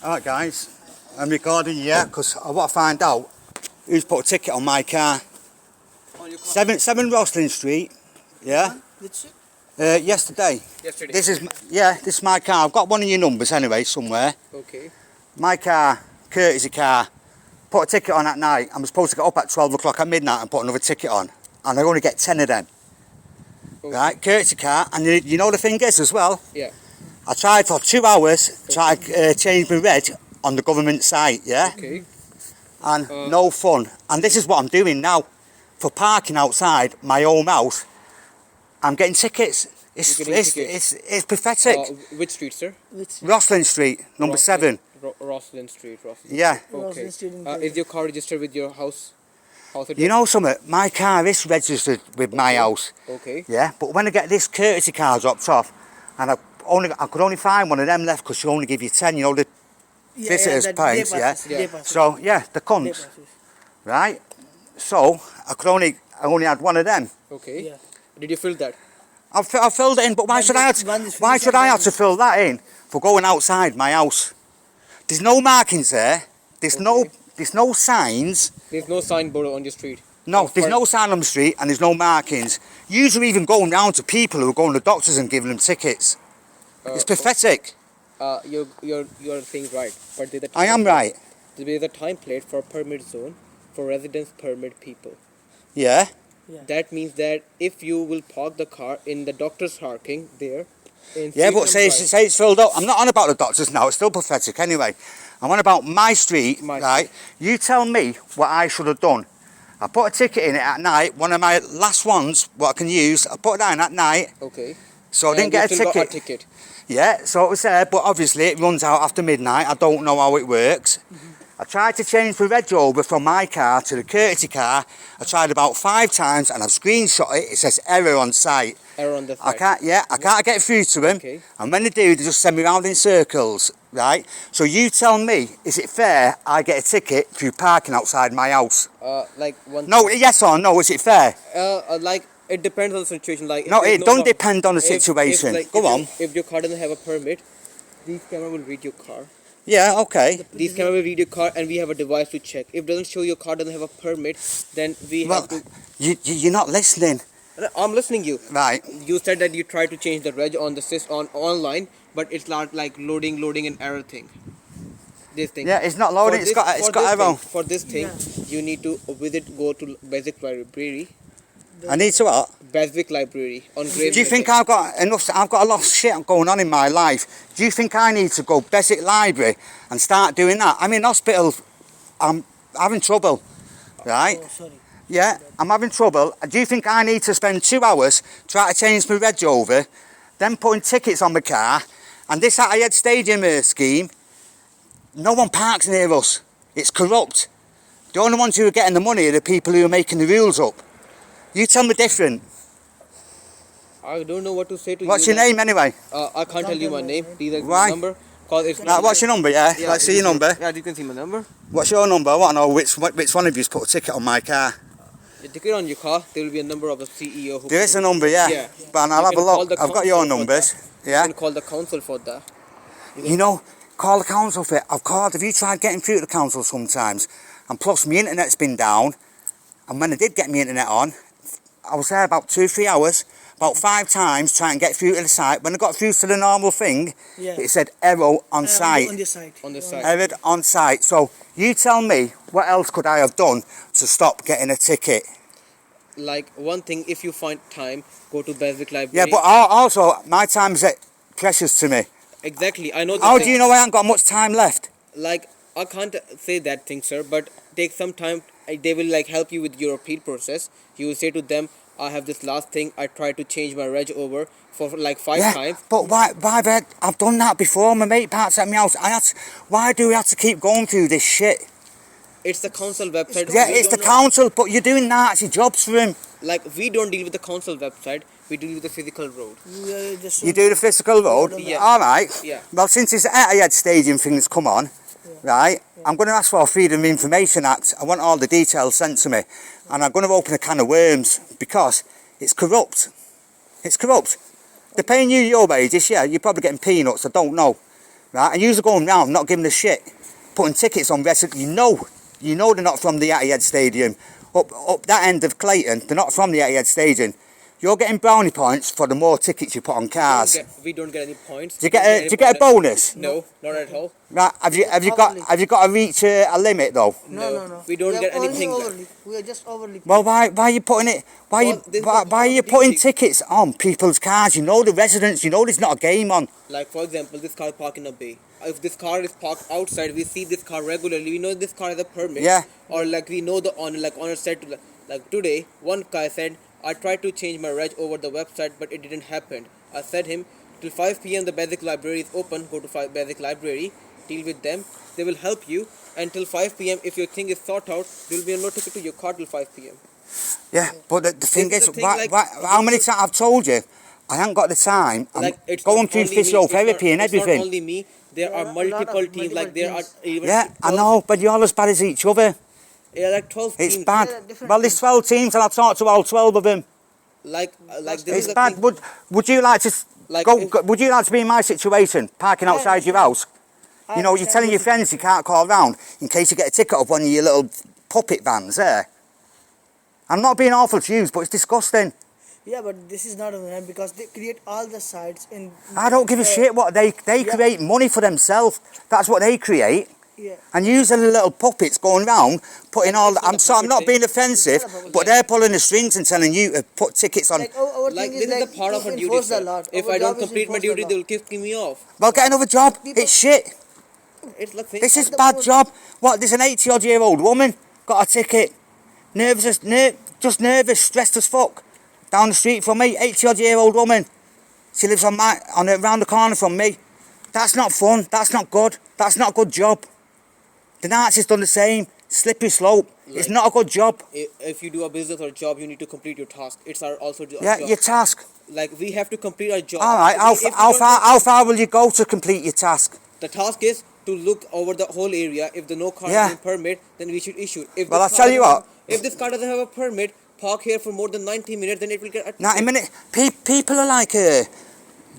Alright guys, I'm recording, yeah, because I want to find out who's put a ticket on my car. On your car? 7 Roslin Street, yeah? Which street? Yesterday. Yesterday. This is my car. I've got one of your numbers anyway, somewhere. Okay. My car, courtesy car, put a ticket on at night. I'm supposed to get up at 12 o'clock at midnight and put another ticket on. And I only get 10 of them. Okay. Right, courtesy car, and you know the thing is as well? Yeah. I tried for 2 hours, try to change my reg on the government site, yeah? Okay. And no fun. And this is what I'm doing now. For parking outside my home house, I'm getting tickets. It's pathetic. Which street, sir? Roslin Street, number 7. Roslin Street. Yeah. Okay. Is your car registered with your house address? You know something? My car is registered with my house. Okay. Yeah, but when I get this courtesy car dropped off, and I could only find one of them left because she only give you 10, you know, the visitors points, yeah? So, yeah, the cunts, right? So, I only had one of them. Okay. Yeah. Did you fill that? I filled it in, but why should I have to fill that in for going outside my house? There's no markings there. There's no signs. There's no signboard on your street. No, there's no sign on the street and there's no markings. Usually even going round to people who are going to doctors and giving them tickets. It's pathetic. You're saying right, but I am right. There's a time plate for permit zone for residence permit people. Yeah. That means that if you will park the car in the doctor's parking there. Yeah, but say it's filled up. I'm not on about the doctors now. It's still pathetic anyway. I'm on about my street, right? You tell me what I should have done. I put a ticket in it at night. One of my last ones, what I can use. I put it in at night. Okay. So I didn't get a ticket. Got a ticket. Yeah, so it was there, but obviously it runs out after midnight. I don't know how it works. I tried to change the reg over from my car to the courtesy car. I tried about 5 times and I've screenshot it. It says error on site. Error on the site. I can't get through to them. Okay. And when they do, they just send me round in circles, right? So you tell me, is it fair I get a ticket for you parking outside my house? No, yes or no, is it fair? It depends on the situation. No, it don't depend on the situation. Go on. If your car doesn't have a permit, these camera will read your car. Yeah, okay. These camera will read your car and we have a device to check. If it doesn't show your car doesn't have a permit, then we have to... You're not listening. I'm listening you. Right. You said that you tried to change the reg on the online, but it's not like loading an error thing. This thing. Yeah, it's not loading. It's got error. For this thing, you need to go to basic library. I need to what? Basic library on Grave. Do you think I've got a lot of shit going on in my life? Do you think I need to go basic library and start doing that? I'm in hospital. I'm having trouble, right? Oh, sorry. Yeah, I'm having trouble. Do you think I need to spend 2 hours trying to change my reg over, then putting tickets on my car, and this edihad stadium scheme? No one parks near us. It's corrupt. The only ones who are getting the money are the people who are making the rules up. You tell me different. I don't know what to say to you. What's your name anyway? I can't tell you my name. These Why? are number. It's what's your number, yeah? Let's see your number. Yeah, you can see my number. What's your number? I want to know which one of you's put a ticket on my car. The ticket on your car, there will be a number of the CEO. There is a number, yeah. But I'll have a look. I've got your numbers. Yeah. You can call the council for that. You know, call the council for it. Have you tried getting through to the council sometimes? And plus, my internet's been down. And when I did get my internet on, I was there about 2-3 hours, about 5 times trying to get through to the site. When I got through to the normal thing, it said error on site. On the site. Error on site. So you tell me, what else could I have done to stop getting a ticket? Like one thing, if you find time, go to basic library. Yeah, but also my time is precious to me. Exactly, I know. How do you know I haven't got much time left? Like I can't say that thing, sir, but take some time. They will help you with your appeal process. You will say to them, I have this last thing. I tried to change my reg over for 5 times. But why? I've done that before. My mate parks at my house. Why do we have to keep going through this shit? It's the council website. Yeah, it's the council, but you're doing nasty jobs for him. We don't deal with the council website. We deal with the physical road. You do the physical road? Yeah. All right. Yeah. Well, since this edihad stadium thing's come on, right, I'm going to ask for a Freedom of Information Act. I want all the details sent to me. And I'm going to open a can of worms because it's corrupt. It's corrupt. They're paying you your wages, yeah, you're probably getting peanuts, I don't know. right? And you're going round not giving a shit, putting tickets on residents. You know they're not from the Etihad Stadium. Up that end of Clayton, they're not from the Etihad Stadium. You're getting brownie points for the more tickets you put on cars. We don't get any points. Do you get a bonus? No, not at all. Right, have you got to reach a limit though? No. We don't get anything. We are just overly. Well, why are you putting it? Why are you putting tickets on people's cars? You know the residents. You know there's not a game on. Like for example, this car parked in a bay. If this car is parked outside, we see this car regularly. We know this car has a permit. Yeah. Or like we know the owner. Like owner said to like today, one guy said, I tried to change my reg over the website, but it didn't happen. I said him, till 5 p.m. the basic library is open. Go to basic library, deal with them. They will help you. Until 5 p.m. if your thing is sorted out, there will be no ticket to your car till 5 p.m. Yeah, but the thing is, how many times I've told you, I haven't got the time. I'm going through physiotherapy and everything. It's not only me. There are multiple teams. Like there are even. Yeah, I know, but you're all as bad as each other. Yeah, like 12 teams. It's bad. Well, there's 12 teams, and I've talked to all 12 of them. Like this It's is bad. Would you like to would you like to be in my situation, parking outside your house? You know, you're telling your friends you can't call round in case you get a ticket up one of your little puppet vans there. I'm not being awful to you, but it's disgusting. Yeah, but this is not a winner because they create all the sites in. I don't give a shit what they create money for themselves. That's what they create. Yeah. And using the little puppets going round, putting all. I'm not being offensive, but they're pulling the strings and telling you to put tickets on. Like, our Like thing this is like the part of our duty. enforce the Sir. law. If Our I don't job is complete my enforce the duty, law. they will kick me off. Well, get another job. It's shit. It's like This is bad job. What? There's an 80-odd-year-old woman got a ticket. Just nervous, stressed as fuck. Down the street from me, 80-odd-year-old woman. She lives around the corner from me. That's not fun. That's not good. That's not a good job. The Nazis done the same. Slippery slope. It's not a good job. If you do a business or job, you need to complete your task. It's our also job. Yeah, your task. Like we have to complete our job. All right. How far will you go to complete your task? The task is to look over the whole area. If the no car has a permit, then we should issue. If Well, I'll tell you what. If this car doesn't have a permit, park here for more than 90 minutes, then it will get a ticket. 90 minutes. People are like,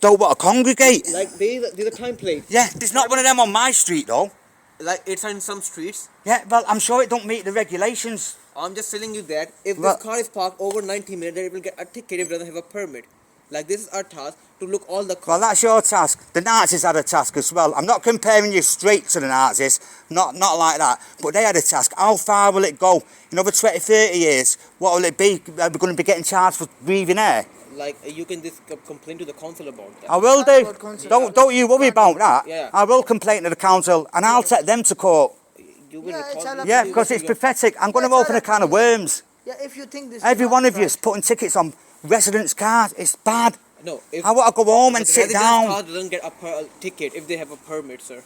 don't want to congregate. Like there's a time plate. Yeah, there's not one of them on my street though. Like it's in some streets. Yeah, well, I'm sure it don't meet the regulations. I'm just telling you that if Well- this car is parked over 90 minutes, then it will get a ticket if it doesn't have a permit. Like this is our task to look all the cars. Well, that's your task. The Nazis had a task as well. I'm not comparing you straight to the Nazis, not like that. But they had a task. How far will it go? In over 20, 30 years, what will it be? Are we going to be getting charged for breathing air? Like you can just complain to the council about that. I will do. Don't you worry about that. Yeah. I will complain to the council and I'll take them to court. You will Yeah, it's report all me. about Yeah, you. because it's pathetic. I'm going to Yeah, open a can of worms. Yeah, if you think this. Every is one not of you is right. putting tickets on residents' cars. It's bad. No, if I want to go home and the sit residence down. car doesn't get a ticket if they have a permit, sir.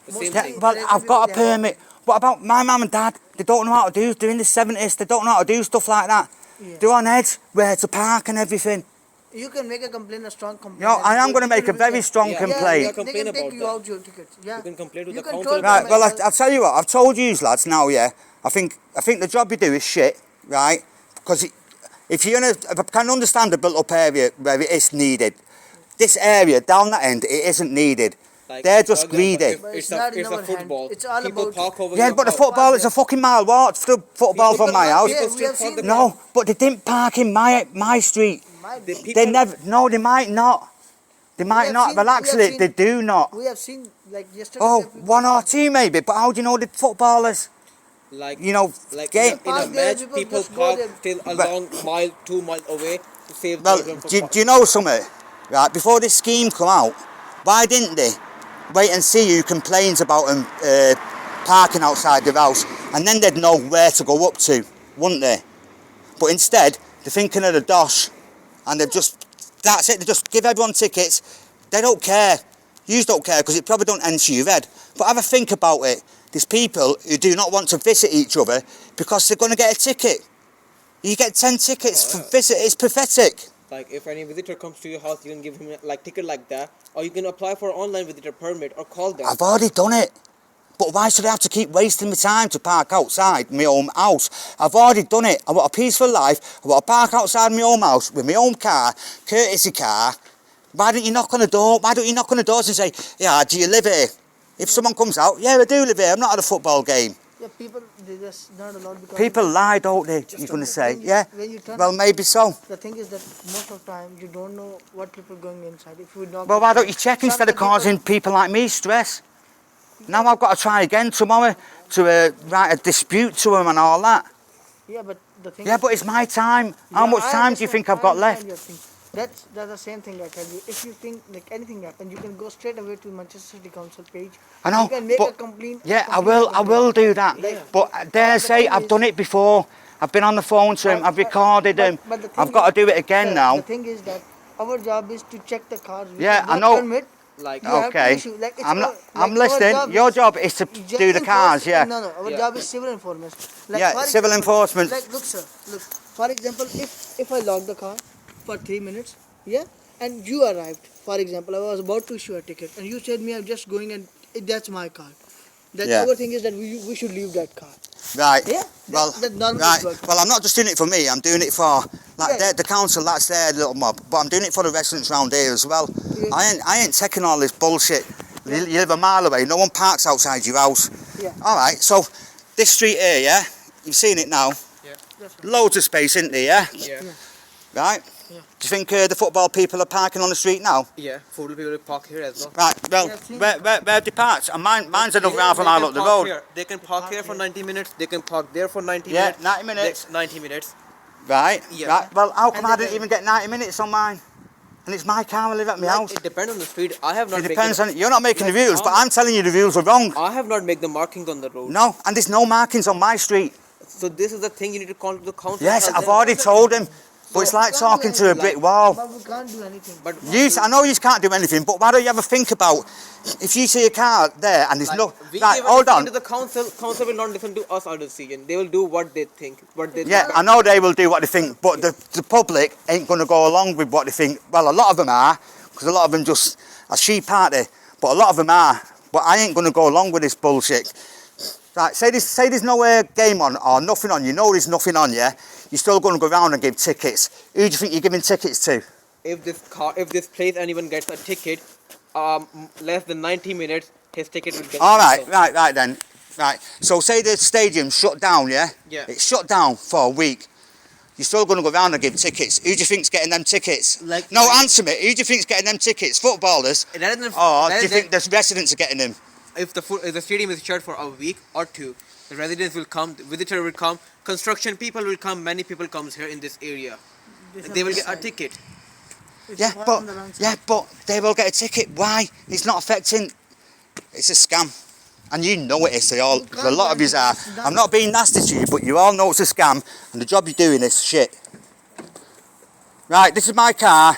The same Yeah, thing. well, I've got a permit. What about my mum and dad? They don't know how to do. They're in the 70s. They don't know how to do stuff like that. Yeah. They're on edge, where to park and everything. You can make a complaint, a strong complaint. You know, I am going to make a very strong Yeah, complaint. yeah. They can Complain take about you that. out your tickets. Yeah. You can complain to You the can council. tell Right, them, well, I'll tell you what. I've told you lads now, yeah. I think the job you do is shit, right? Because if I can understand a built-up area where it is needed, this area down that end, it isn't needed. Like, They're for just example, greedy. if But It's not a in our hand. football. It's all People about- park over Yeah, your but the house. football is a fucking mile walk to the football from my house. Yeah, People we have still seen park No, but they didn't park in my street. My- The They people- never. No, they might not. They might have not. seen- Well, we have actually, seen- they do not. We have seen like yesterday. Oh, that people- one or two maybe. But how do you know the footballers? Like You know, like game. in a Park there, match, people people just go park there. till a But- long mile, 2 miles away to save Well, children from do you know something? Right, before this scheme come out, why didn't they wait and see who complains about them parking outside their house, and then they'd know where to go up to, wouldn't they? But instead, they're thinking of the dosh, and that's it. They just give everyone tickets. They don't care. You don't care because it probably don't enter your head. But have a think about it. There's people who do not want to visit each other because they're going to get a ticket. You get 10 tickets for visit. It's pathetic. Like if any visitor comes to your house, you can give him like ticket like that, or you can apply for online visitor permit or call them. I've already done it. But why should I have to keep wasting my time to park outside my own house? I've already done it. I want a peaceful life. I want to park outside my own house with my own car, courtesy car, Why don't you knock on the door? Why don't you knock on the doors and say, yeah, do you live here? If someone comes out, yeah, I do live here. I'm not at a football game. Yeah, people, they just not allowed because... People lie, don't they? You're going to say, yeah? Well, maybe so. The thing is that most of the time, you don't know what people going inside. If you knock... Well, why don't you check instead of causing people like me stress? Now I've got to try again tomorrow to write a dispute to them and all that. Yeah, but the thing Yeah, is, but it's my time. How much time do you think I've got left? That's the same thing I tell you. If you think like anything happens, you can go straight away to Manchester City Council page. I know, you can make but a complaint. yeah, I will do that. Yeah. But dare say I've done it before. I've been on the phone to him. I've recorded him. I've got to do it again now. The thing is that our job is to check the cars. Yeah, I know. Permit. Like, okay, I'm listening. Your job is to do the cars, yeah. No, our job is civil enforcement. Like yeah, civil enforcement. Like, look, sir, look. For example, if I lock the car for 3 minutes, yeah, and you arrived. For example, I was about to issue a ticket, and you said me, I'm just going, and that's my car. That's our thing is that we should leave that car. Right. Yeah. Well, right. Well, I'm not just doing it for me. I'm doing it for the council. That's their little mob. But I'm doing it for the residents around here as well. Yeah. I ain't taking all this bullshit. You live a mile away. No one parks outside your house. Yeah. All right. So this street here, yeah. You've seen it now. Yeah. Loads of space, isn't there? Yeah. Right. Yeah. Do you think the football people are parking on the street now? Yeah, football people will park here as well. Right, well, where they parked? And mine's another half a mile up the road. Here. They can park here for 90 minutes, they can park there for 90 yeah, minutes. 90 minutes. 90 minutes. Right, yeah. Right. Well, how come I didn't even get 90 minutes on mine? And it's my car, I live at my house. It depends on the speed. I have not. It depends on, you're not making the rules, but I'm telling you the rules are wrong. I have not made the markings on the road. No, and there's no markings on my street. So this is the thing you need to contact the council. Yes, I've already told him. But it's like talking to a brick wall. But we can't do anything. But I know you can't do anything, but why don't you ever think about if you see a car there and there's no... Right, hold on. To the council will not listen to us our decision. They will do what they think. Yeah, I know they will do what they think, but the public ain't going to go along with what they think. Well, a lot of them are, because a lot of them just are sheep, aren't they? But a lot of them are. But I ain't going to go along with this bullshit. Right, say there's no game on or nothing on. You know there's nothing on, yeah? You're still going to go around and give tickets. Who do you think you're giving tickets to? If this place anyone gets a ticket, less than 90 minutes, his ticket will get. All right, right then. Right. So say the stadium's shut down, yeah? Yeah. It's shut down for a week. You're still going to go around and give tickets. Who do you think's getting them tickets? Answer me. Who do you think's getting them tickets? Footballers? Or do you think the residents are getting them? If the stadium is shut for a week or two, the residents will come, the visitor will come, construction people will come, many people comes here in this area. They will get a ticket. Yeah, but they will get a ticket. Why? It's not affecting. It's a scam. And you know it is, a lot of you are. I'm not being nasty to you, but you all know it's a scam, and the job you're doing is shit. Right, this is my car,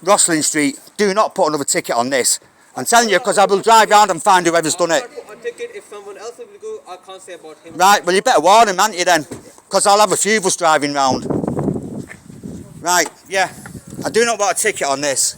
Rosslyn Street. Do not put another ticket on this. I'm telling you, because I will drive round and find whoever's done it. A ticket if someone else will go, I can't say about him. Right, well you better warn him, haven't you then? Because I'll have a few of us driving round. Right, yeah. I do not want a ticket on this.